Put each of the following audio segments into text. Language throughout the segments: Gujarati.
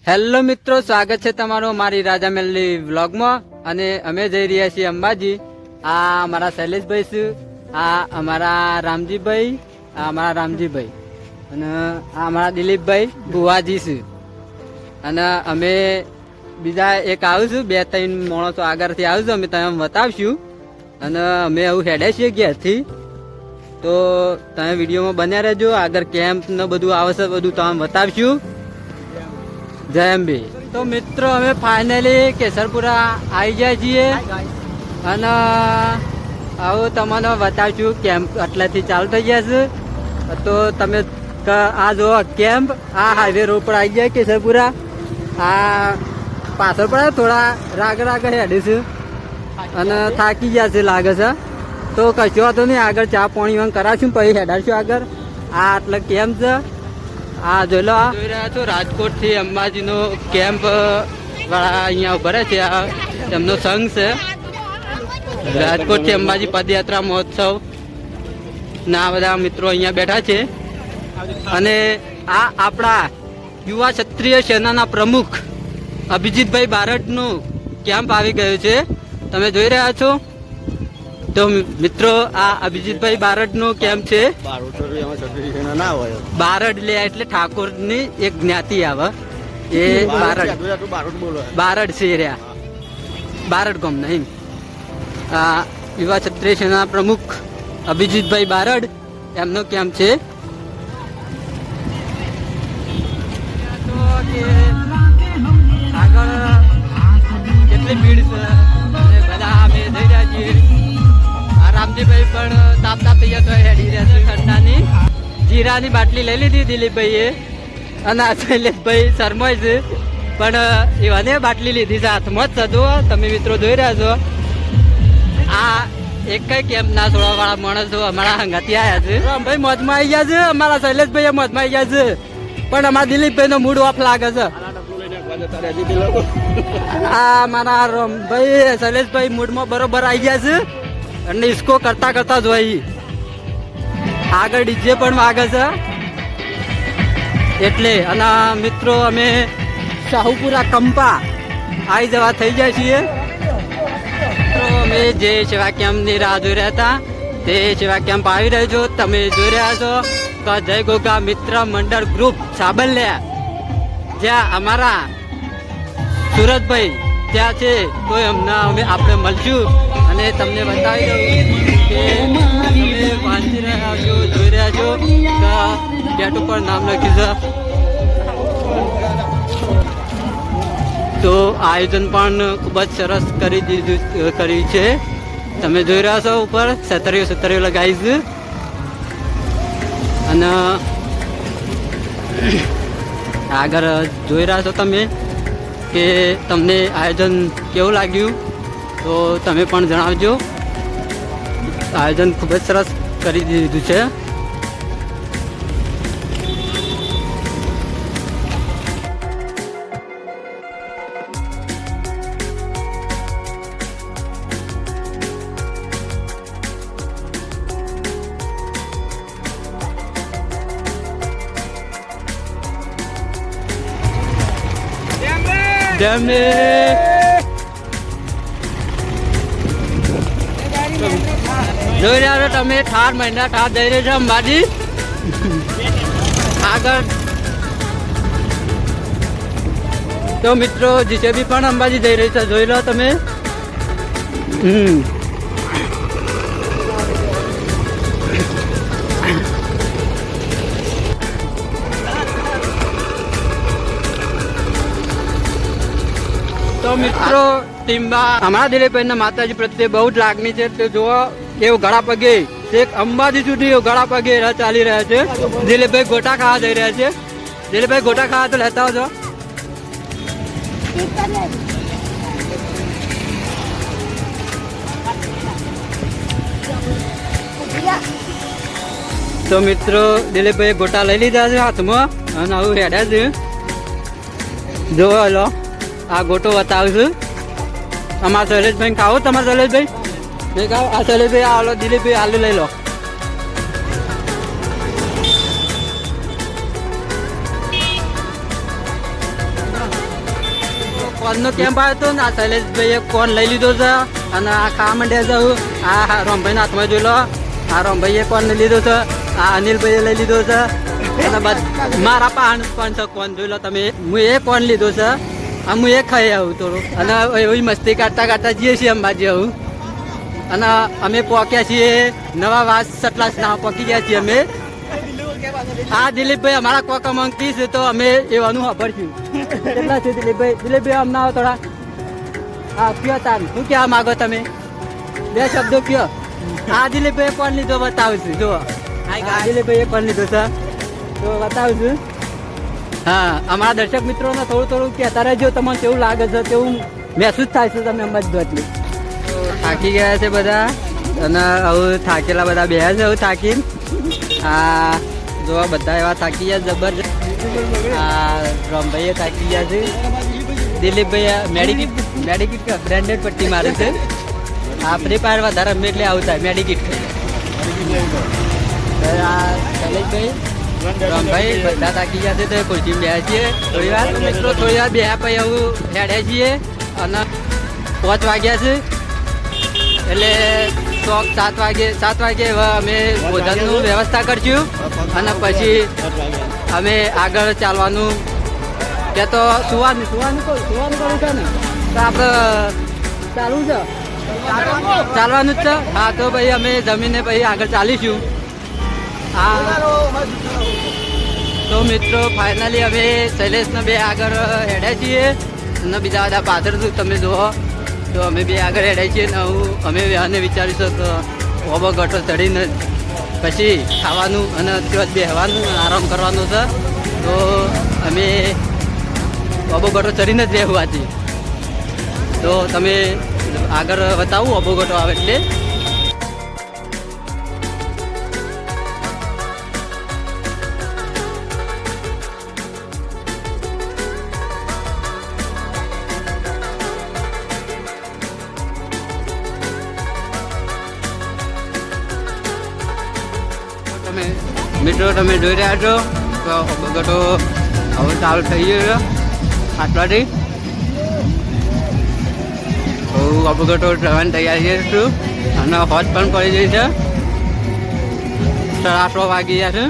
હેલો મિત્રો, સ્વાગત છે તમારું મારી રાજા મેલની વ્લોગમાં. અને અમે જઈ રહ્યા છીએ અંબાજી. આ અમારા શૈલેષભાઈ છે, આ અમારા રામજીભાઈ, અને આ અમારા દિલીપભાઈ બુવાજી છે. અને અમે બીજા એક આવીશું, 2-3 માણસો આગળથી આવીશું, અમે તમે બતાવશું. અને અમે આવું હેડે છીએ ઘેરથી, તો તમે વિડીયોમાં બન્યા રહેજો. આગળ કેમ્પ ને બધું આવે છે, બધું તમે બતાવશું. જય અંબે. તો મિત્રો અમે ફાઇનલી કેસરપુરા આવી ગયા છીએ. અને આવું તમને બતાવશું કેમ્પ એટલાથી ચાલુ થઈ ગયા છે. તો તમે આ જો કેમ્પ આ હાઈવે રોડ પર આવી ગયા કેસરપુરા. આ પાછળ પડે થોડા રાગ હેડીશું અને થાકી ગયા છે લાગે છે. તો કશો વાંધો નહીં, આગળ ચા પાણી કરાવશું પછી હેડાડશું આગળ. આ એટલે કેમ્પ છે. આ જોઈ લો, જોઈ રહ્યા છો રાજકોટ થી અંબાજી નો કેમ્પ વાળા અહીંયા ઉભા છે. આ તેમનો સંઘ છે, રાજકોટ થી અંબાજી પદયાત્રા મહોત્સવ ના બધા મિત્રો અહીંયા બેઠા છે. અને આ આપણા યુવા ક્ષત્રિય સેનાના પ્રમુખ અભિજીતભાઈ બારડનું કેમ્પ આવી ગયું છે, તમે જોઈ રહ્યા છો. તો મિત્રો આ અભિજીતભાઈ બારડનો કેમ્પ છે. બારડ એટલે ઠાકોર ની એક જ્ઞાતિ આવે, એ બારડ છે રહ્યા, બારડ ગામ નહીં. આ યુવા ક્ષત્રિય સેના પ્રમુખ અભિજીતભાઈ બારડ એમનો કેમ્પ છે. આગળ કેટલી ભીડ છે અને બધા અમે જઈ રહ્યા છીએ. રામજીભાઈ પણ તાપતા તૈયાર તો હેડી રહ્યા છે. ઠંડાની જીરાની બાટલી લઈ લીધી દિલીપભાઈએ, અને આ શૈલેષભાઈ શરમાય છે પણ એવાને બાટલી લીધી છે હાથમાં જ સજો. તમે મિત્રો જોઈ રહ્યા છો. આ એક કઈ કેમ્પ ના છોડવા વાળા માણસો અમારા હંગાથી આવ્યા છે. ભાઈ મોજમાં આવી ગયા છે, અમારા શૈલેષભાઈ મોજમાં આવી ગયા છે, પણ અમારા દિલીપભાઈ નો મૂડ ઓફ લાગે છે. આ મારા રામભાઈ શૈલેષભાઈ મૂડમાં બરોબર આવી ગયા છે અને ઇસકો કરતા જોઈ. આગળ ડીજે પણ વાગે છે એટલે. અને મિત્રો અમે શાહુપુરા કંપા આવી જવા થઈ જાય છીએ. અમે જે સેવા કેમ્પની રાહ જોઈ રહ્યા હતા તે સેવા કેમ્પ આવી રહ્યો છો. તમે જોઈ રહ્યા છો કે જય ગોગા મિત્ર મંડળ ગ્રુપ સાબલિયા, જ્યાં અમારા સુરતભાઈ ત્યાં છે. તો એમના આપણે મળશું અને તમને બતાવી દઉં કે તમે વાંચી રહ્યા છો, જોઈ રહ્યા છો કે ગેટ ઉપર નામ લખ્યું છે. તો આયોજન પણ ખૂબ જ સરસ કર્યું છે. તમે જોઈ રહ્યા છો ઉપર સતરીઓ લગાવી છે. અને આગળ જોઈ રહ્યા છો તમે કે તમને આયોજન કેવું લાગ્યું, તો તમે પણ જણાવજો. આયોજન ખૂબ જ સરસ કરી દીધું છે. જોઈ રહ્યા છો તમે ઠાર મહિના ઠાર જઈ રહ્યો છે અંબાજી. આગળ તો મિત્રો જીસીબી પણ અંબાજી જઈ રહી છે, જોઈ લો તમે. તો મિત્રો ટીમ્બા અમારા દિલીપભાઈ ના માતાજી પ્રત્યે બહુ જ લાગણી છે. તો જોવો એવું ગળા પગે એક અંબાજી સુધી ગળા પગે ચાલી રહ્યા છે. દિલીપભાઈ ગોટા ખાવા જઈ રહ્યા છે. દિલીપભાઈ ગોટા ખાવા તો લેતા આવજો. તો મિત્રો દિલીપભાઈ ગોટા લઈ લીધા છે હાથમાં અને આવું હેડ્યા છે. જોવો લો આ ગોટો બતાવશું. અમારા શૈલેષભાઈ ખાવો, તમારા શૈલેષભાઈ નહીં ખાવ? આ શૈલેષભાઈ આલો, દિલીપભાઈ આલુ લઈ લો. કોનનો કેમ્પ આવ્યો હતો ને આ શૈલેષભાઈએ કોન લઈ લીધો છે અને આ ખાવા માંડ્યા જવું આ રોમભાઈના હાથમાં જોઈ લો આ રોમભાઈએ કોન લીધો છે આ અનિલભાઈએ લઈ લીધો છે અને મારા પણ છે કોન જોઈ લો તમે હું એ કોન લીધો છે હું એ ખાઈ આવું થોડું અને એવી મસ્તી કાઢતા જઈએ છીએ અંબાજી આવું અને અમે પહોંચ્યા છીએ નવા વાસ સટલાસ ના પહોંચી ગયા છીએ અમે હા દિલીપભાઈ અમારા કોક મંકી છે તો અમે એવાનું વાપરશું કેટલા છે દિલીપભાઈ અમને આવો થોડા હા કયો તાર શું કહેવા માગો તમે બે શબ્દો કયો હા દિલીપભાઈ કોણ લીધો બતાવું છું જો દિલીપભાઈ કોણ લીધો છે તો બતાવું છું હા અમારા દર્શક મિત્રોને થોડું કહેતા રહેજો તમને કેવું લાગે છે તેવું મહેસૂસ થાય છે તમે સમજો એટલું થાકી ગયા છે બધા અને હવે થાકેલા બધા બે છે હવે થાકીને આ જોવા બધા એવા થાકી ગયા જબરજસ્ત આ રમભાઈએ થાકી ગયા છે દિલીપભાઈ મેડિકિટ બ્રાન્ડેડ પટ્ટી મારે છે આપણી પાસે વધારે રમે એટલે આવું થાય મેડિકિટ આ શૈલેષભાઈ રમભાઈ બધા થાકી ગયા છે તો ખુરશી બેહ્યા છીએ થોડી વાર મિત્રો થોડી વાર બેહ્યા પછી આવું હેડ્યા છીએ અને 5 વાગ્યા છે એટલે 7 વાગે હવે અમે ભોજનનું વ્યવસ્થા કરશું અને પછી અમે આગળ ચાલવાનું કે તો સુવાનું કરું છે ને તો આપણે ચાલવાનું જ છે હા તો ભાઈ અમે જમીને પછી આગળ ચાલીશું હા તો મિત્રો ફાઇનલી અમે શૈલેષને બે આગળ હેડ્યા છીએ અને બીજા બધા પાછળ તમે જુઓ તો અમે બે આગળ હેડાય છીએ ને અમે અને વિચારીશું તો ઓબો ગટો ચડીને પછી ખાવાનું અને ત્યાં બેસવાનું આરામ કરવાનું છે તો અમે ઓબો ગટો ચડીને જ રહેવાથી તો તમે આગળ બતાવું ઓબો ગટો આવે એટલે મિત્રો તમે જોઈ રહ્યા છો તો અબગટો હવે ચાલુ થઈ ગયો આટલાથી હું અબગટો ટ્રેવાની તૈયારી છું અને હોટ પણ પડી ગઈ છે 8:30 વાગી ગયા છે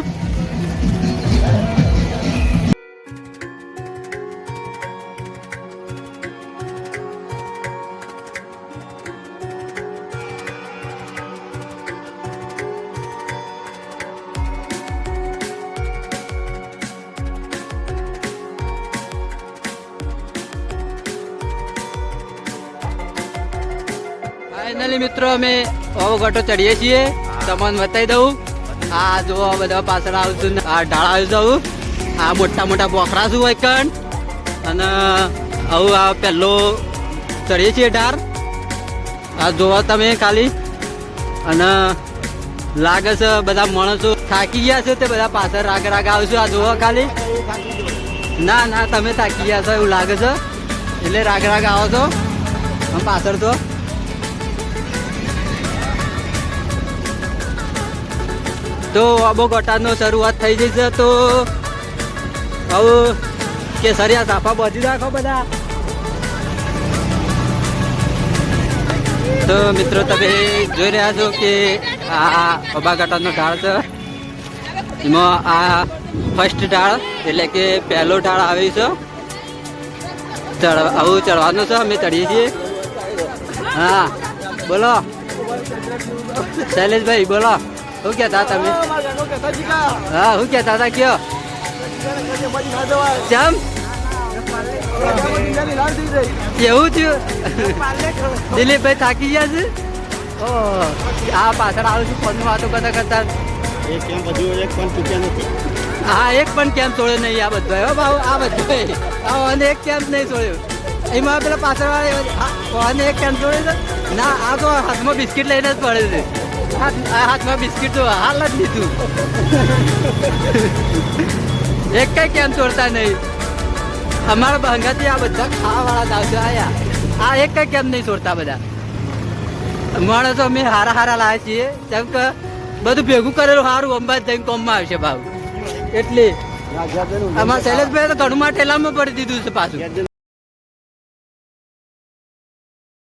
ફાઇનલી મિત્રો અમે ઓવગટો ચડીએ છીએ તમને બતાવી દઉં આ જો બધા પાછળ આવું છું આ ઢાળ આવી જવું આ મોટા બોખરા છું એકણ અને આવું આ પહેલો ચડીએ છીએ ઢાળ આ જોવો તમે ખાલી અને લાગે છે બધા માણસો થાકી ગયા છે તે બધા પાછળ આગળ આવશું આ જોવો ખાલી ના તમે થાકી ગયા છો એવું લાગે છે એટલે રાગ આવો છો પાછળ તો અબોગટાનો શરૂઆત થઈ જશે તો હવે કેસરિયા સાફા બધી રાખો બધા તો મિત્રો તમે જોઈ રહ્યા છો કે આ અબાગટાનો ઢાળ છે એમાં આ ફર્સ્ટ ઢાળ એટલે કે પહેલો ઢાળ આવી છે આવું ચડવાનું છે અમે ચડીએ છીએ હા બોલો શૈલેષભાઈ બોલો શું કહેતા તમે હા શું કહેતા હતા કયો કેમ એવું થયું દિલીપભાઈ થાકી ગયા છે ઓ આ પાછળ આવું છું ફોનમાં વાતો કરતા હા એક પણ કેમ્પ છોડ્યો નહીં આ બધો ભાવ આ બધો અને એક કેમ્પ નહીં છોડ્યો એમાં પેલા પાછળ વાળા એક કેમ્પ છોડ્યો છે ના આ તો હાથમાં બિસ્કિટ લઈને જ પડે છે હાથમાં બિસ્કિટ તો હાલ જ લીધું એક કઈ કેમ છોડતા નહીં અમારા ભાંગાથી આ બધા ખાવાવાળા દાવજો આયા આ એક કઈ કેમ નહીં છોડતા બધા માણસો અમે હારા લાવ્યા છીએ જેમ કે બધું ભેગું કરેલું સારું અંબાજ જઈને કોમમાં આવશે ભાવ એટલે અમારા શૈલેષભાઈ તો ઘણું માં ઠેલામાં પડી દીધું છે પાછું